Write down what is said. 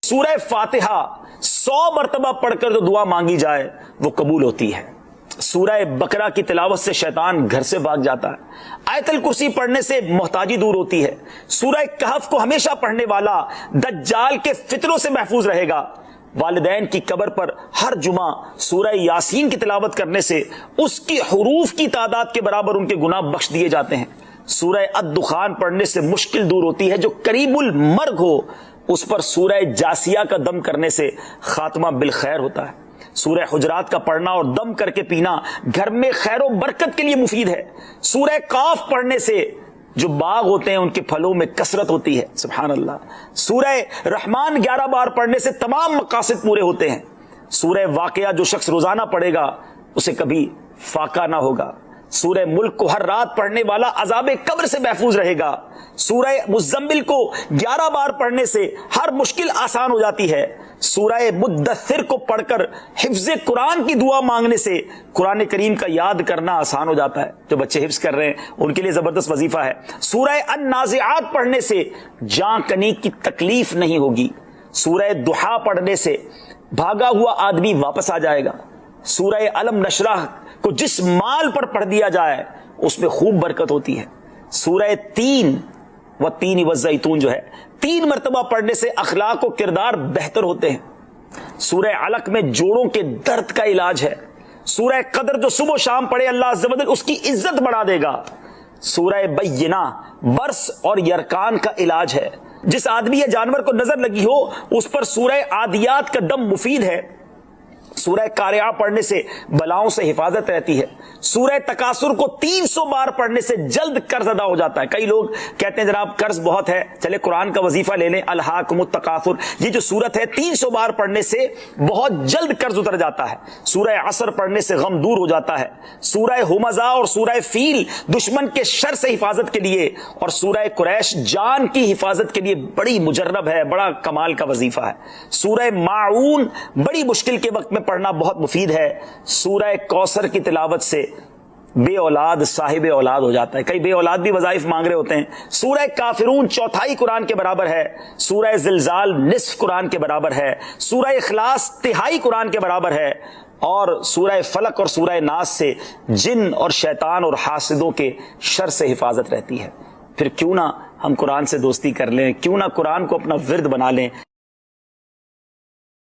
سورہ فاتحہ 100 مرتبہ پڑھ کر جو دعا مانگی جائے وہ قبول ہوتی ہے۔ سورہ بقرہ کی تلاوت سے شیطان گھر سے بھاگ جاتا ہے۔ آیت الکرسی پڑھنے سے محتاجی دور ہوتی ہے۔ سورہ کہف کو ہمیشہ پڑھنے والا دجال کے فتنوں سے محفوظ رہے گا۔ والدین کی قبر پر ہر جمعہ سورہ یاسین کی تلاوت کرنے سے اس کی حروف کی تعداد کے برابر ان کے گناہ بخش دیے جاتے ہیں۔ سورہ الدخان پڑھنے سے مشکل دور ہوتی ہے۔ جو قریب المرگ ہو اس پر سورہ جاسیہ کا دم کرنے سے خاتمہ بالخیر ہوتا ہے۔ سورہ حجرات کا پڑھنا اور دم کر کے پینا گھر میں خیر و برکت کے لیے مفید ہے۔ سورہ قاف پڑھنے سے جو باغ ہوتے ہیں ان کے پھلوں میں کثرت ہوتی ہے۔ سبحان اللہ۔ سورہ رحمان 11 بار پڑھنے سے تمام مقاصد پورے ہوتے ہیں۔ سورہ واقعہ جو شخص روزانہ پڑھے گا اسے کبھی فاقہ نہ ہوگا۔ سورہ ملک کو ہر رات پڑھنے والا عذاب قبر سے محفوظ رہے گا۔ سورہ مزمل کو 11 بار پڑھنے سے ہر مشکل آسان ہو جاتی ہے۔ سورہ مدثر کو پڑھ کر حفظ قرآن کی دعا مانگنے سے قرآن کریم کا یاد کرنا آسان ہو جاتا ہے۔ جو بچے حفظ کر رہے ہیں ان کے لیے زبردست وظیفہ ہے۔ سورہ النازعات پڑھنے سے جان کنی کی تکلیف نہیں ہوگی۔ سورہ دحا پڑھنے سے بھاگا ہوا آدمی واپس آ جائے گا۔ سورہ علم نشرح کو جس مال پر پڑھ دیا جائے اس میں خوب برکت ہوتی ہے۔ سورہ تین والزیتون جو ہے 3 مرتبہ پڑھنے سے اخلاق و کردار بہتر ہوتے ہیں۔ سورہ علق میں جوڑوں کے درد کا علاج ہے۔ سورہ قدر جو صبح و شام پڑھے اللہ عز و جل اس کی عزت بڑھا دے گا۔ سورہ بینہ برس اور یرکان کا علاج ہے۔ جس آدمی یا جانور کو نظر لگی ہو اس پر سورہ عادیات کا دم مفید ہے۔ سورہ قارعہ پڑھنے سے بلاؤں سے حفاظت رہتی ہے۔ سورہ تکاثر کو 300 بار پڑھنے سے جلد قرض ادا ہو جاتا ہے۔ کئی لوگ کہتے ہیں جناب قرض بہت ہے، چلے قرآن کا وظیفہ لے لیں، الہاکم التکاثر، یہ جو سورت ہے 300 بار پڑھنے سے بہت جلد قرض اتر جاتا ہے۔ سورہ عصر پڑھنے سے غم دور ہو جاتا ہے۔ سورہ ہمزہ اور سورہ فیل دشمن کے شر سے حفاظت کے لیے، اور سورہ قریش جان کی حفاظت کے لیے بڑی مجرب ہے، بڑا کمال کا وظیفہ ہے۔ سورہ ماعون بڑی مشکل کے وقت میں پڑھنا بہت مفید ہے۔ سورہ کوثر کی تلاوت سے بے اولاد صاحب اولاد ہو جاتا ہے۔ کئی بے اولاد بھی وظائف مانگ رہے ہوتے ہیں۔ سورہ کافرون 1/4 قرآن کے برابر ہے۔ سورہ زلزال نصف قرآن کے برابر ہے۔ سورہ اخلاص 1/3 قرآن کے برابر ہے۔ اور سورہ فلق اور سورہ ناس سے جن اور شیطان اور حاسدوں کے شر سے حفاظت رہتی ہے۔ پھر کیوں نہ ہم قرآن سے دوستی کر لیں، کیوں نہ قرآن کو اپنا ورد بنا لیں۔